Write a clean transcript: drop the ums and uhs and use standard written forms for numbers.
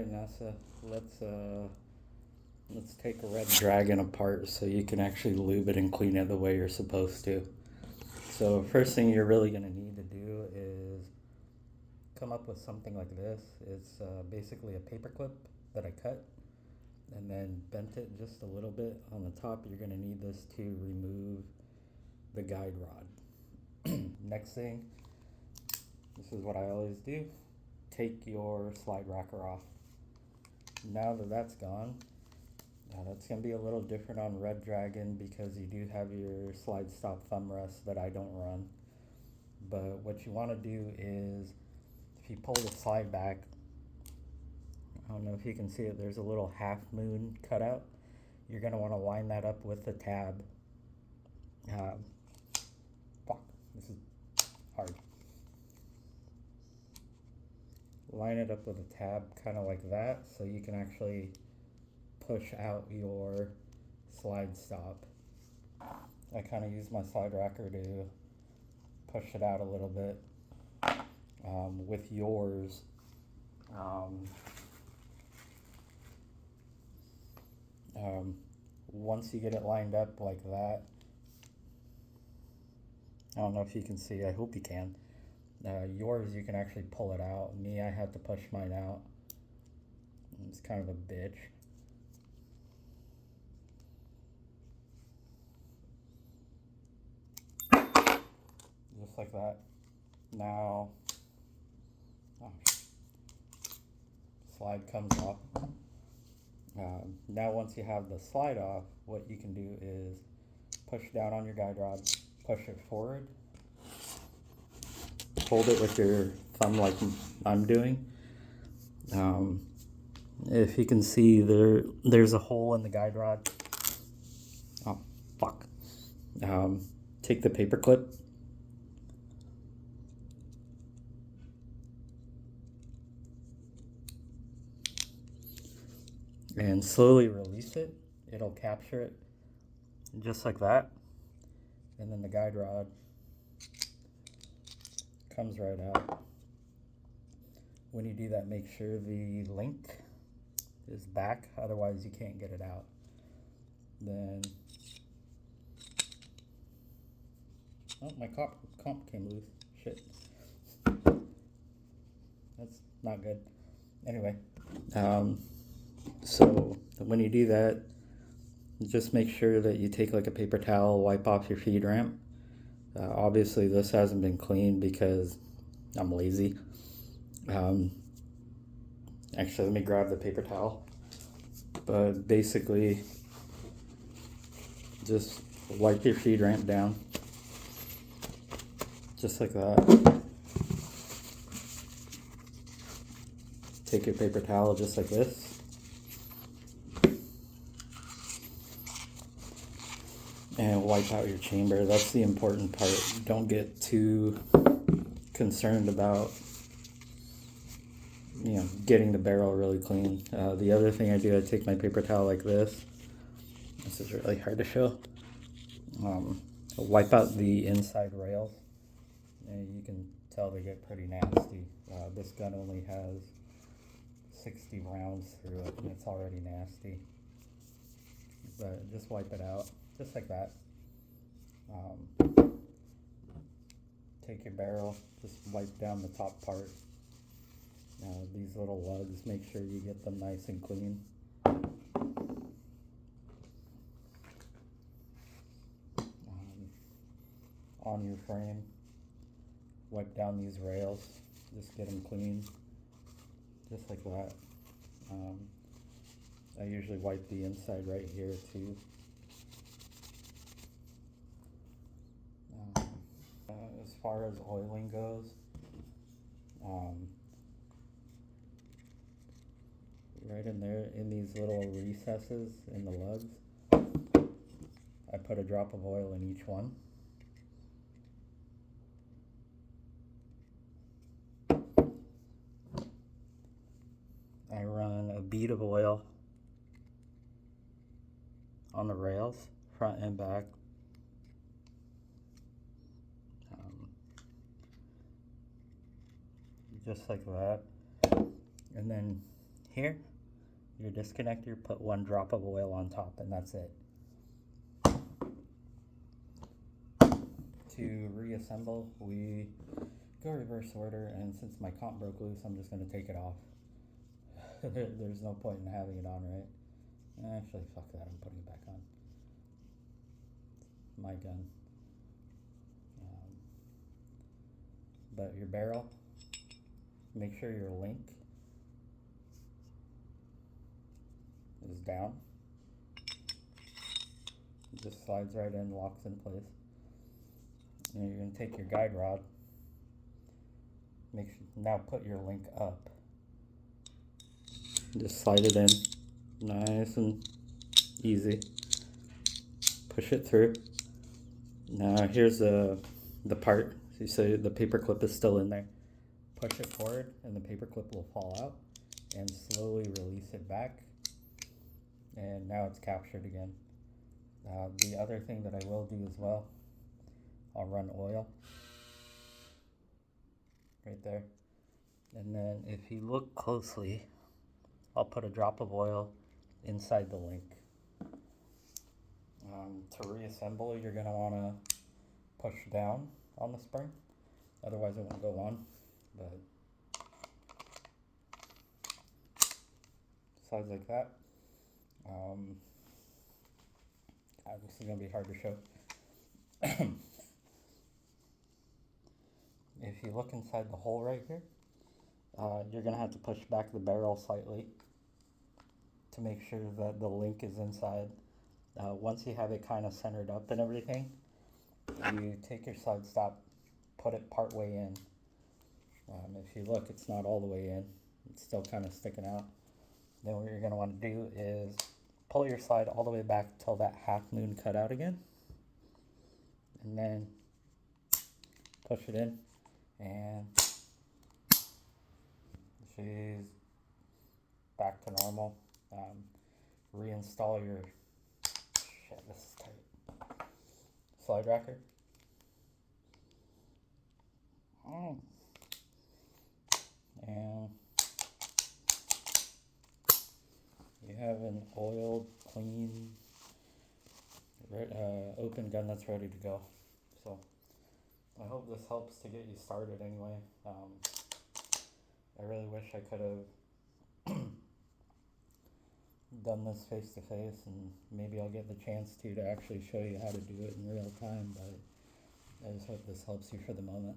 Alright, NASA, let's take a red dragon apart so you can actually lube it and clean it the way you're supposed to. So first thing you're really going to need to do is come up with something like this. It's basically a paper clip that I cut and then bent it just a little bit. On the top you're going to need this to remove the guide rod. Next thing, this is what I always do, take your slide rocker off. Now that that's gone, that's going to be a little different on Red Dragon because you do have your slide stop thumb rest that I don't run. But what you want to do is, if you pull the slide back, I don't know if you can see it, there's a little half moon cutout. You're going to want to line that up with the tab. Fuck, this is hard. Line it up with a tab kind of like that so you can actually push out your slide stop. I kind of use my slide rocker to push it out a little bit. With yours, once you get it lined up like that, I don't know if you can see, I hope you can. Yours, you can actually pull it out. Me, I had to push mine out. It's kind of a bitch. Just like that. Now, slide comes off. Now once you have the slide off, what you can do is push down on your guide rod, push it forward, hold it with your thumb like I'm doing. If you can see, there's a hole in the guide rod. Oh, fuck. Take the paper clip, and slowly release it. It'll capture it just like that, and then the guide rod comes right out. When you do that, make sure the link is back, otherwise you can't get it out. Then, oh, my comp came loose. Shit. That's not good. Anyway, so when you do that, just make sure that you take like a paper towel, wipe off your feed ramp. Obviously this hasn't been cleaned because I'm lazy. Actually, let me grab the paper towel. But basically, just wipe your feed ramp down. Just like that. Take your paper towel just like this. And wipe out your chamber. That's the important part. Don't get too concerned about, getting the barrel really clean. The other thing I do, I take my paper towel like this. This is really hard to show. Wipe out the inside rails. And you can tell they get pretty nasty. This gun only has 60 rounds through it, and it's already nasty. But just wipe it out, just like that. Take your barrel, just wipe down the top part. These little lugs, make sure you get them nice and clean. On your frame, wipe down these rails, just get them clean, just like that. I usually wipe the inside right here too. As far as oiling goes, right in there, in these little recesses in the lugs, I put a drop of oil in each one. I run a bead of oil on the rails, front and back. Just like that. And then Here, your disconnector, put 1 drop of oil on top, and that's it. To reassemble, we go reverse order, and since my comp broke loose, I'm just going to take it off. There's no point in having it on, right? Actually, fuck that, I'm putting it back on. My gun. But your barrel, make sure your link is down. It just slides right in, locks in place. And you're going to take your guide rod, now put your link up. Just slide it in, nice and easy. Push it through. Now here's the part. So you see the paper clip is still in there. Push it forward and the paper clip will fall out, and slowly release it back. And now it's captured again. The other thing that I will do as well, I'll run oil right there. And then if you look closely, I'll put a drop of oil inside the link. To reassemble, you're going to want to push down on the spring, otherwise it won't go on. But slides like that. This is going to be hard to show. If you look inside the hole right here, you're going to have to push back the barrel slightly to make sure that the link is inside. Once you have it kind of centered up and everything, you take your side stop, put it part way in. If you look, it's not all the way in. It's still kind of sticking out. Then what you're going to want to do is pull your slide all the way back till that half moon cut out again. And then push it in, and she's back to normal. Reinstall your, shit, this is tight, slide racker. And you have an oiled, clean, open gun that's ready to go. So I hope this helps to get you started anyway. I really wish I could have done this face to face, and maybe I'll get the chance to actually show you how to do it in real time, but I just hope this helps you for the moment.